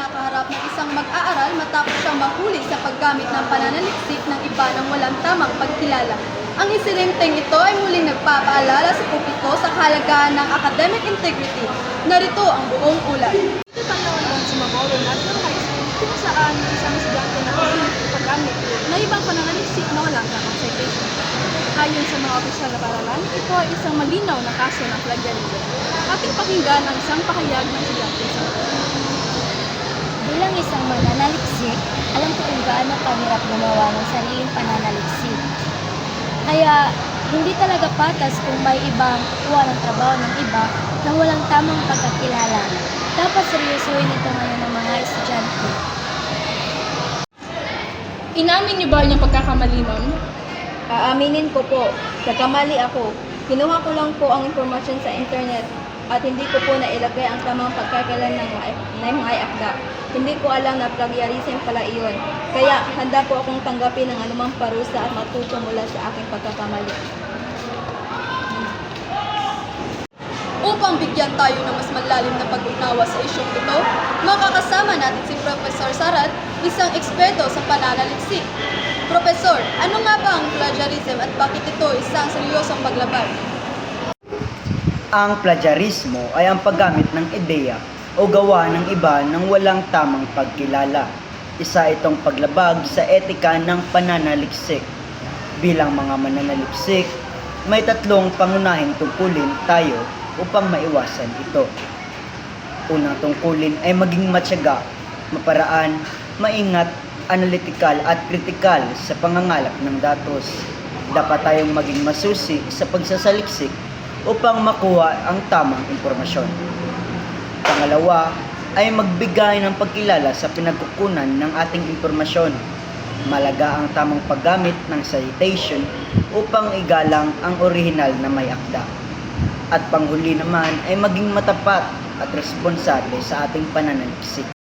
kinakaharap ng isang mag-aaral matapos siyang mahuli sa paggamit ng pananaliksik ng iba ng walang tamang pagkilala. Ang insidenteng ito ay muling nagpapaalala sa publiko sa kahalagahan ng academic integrity. Narito ang buong ulat. Ito panahon lang sa Maboro National High School kung saan isang estudyante na paggamit na ibang pananaliksik na walang tamang citation. Ayon sa mga opisyal na paralan, ito ay isang malinaw na kaso ng plagiarism. Ating pakinggan ang isang pahayag ng estudyante sa Bilang isang mananaliksik, alam ko kung gaano kahirap gumawa ng sariling pananaliksik. Kaya, hindi talaga patas kung may ibang kukuha ng trabaho ng iba na walang tamang pagkakilala. Dapat seryosohin ito ngayon ng mga estudyante. Inamin niyo ba yung pagkakamali nun? Aaminin ko po, nagkamali ako. Kinuha ko lang po ang impormasyon sa internet at hindi ko po nailagay ang tamang pagkakalan ng mga akda. Hindi ko alam na plagiarism pala iyon. Kaya handa po akong tanggapin ng anumang parusa at matuto mula sa aking pagkakamali. Upang bigyan tayo ng mas malalim na pag-unawa sa isyong ito, makakasama natin si Professor Sarat, isang eksperto sa pananaliksik. Professor, ano nga ba ang plagiarism at bakit ito isang seryosong paglabag? Ang plagiarismo ay ang paggamit ng ideya o gawa ng iba ng walang tamang pagkilala. Isa itong paglabag sa etika ng pananaliksik. Bilang mga mananaliksik, may tatlong pangunahing tungkulin tayo upang maiwasan ito. Unang tungkulin ay maging matyaga, maparaan, maingat, analytical at kritikal sa pangangalap ng datos. Dapat tayong maging masusi sa pagsasaliksik upang makuha ang tamang impormasyon. Pangalawa ay magbigay ng pagkilala sa pinagkukunan ng ating impormasyon. Malaga ang tamang paggamit ng citation upang igalang ang orihinal na may akda. At panghuli naman ay maging matapat at responsable sa ating pananaliksik.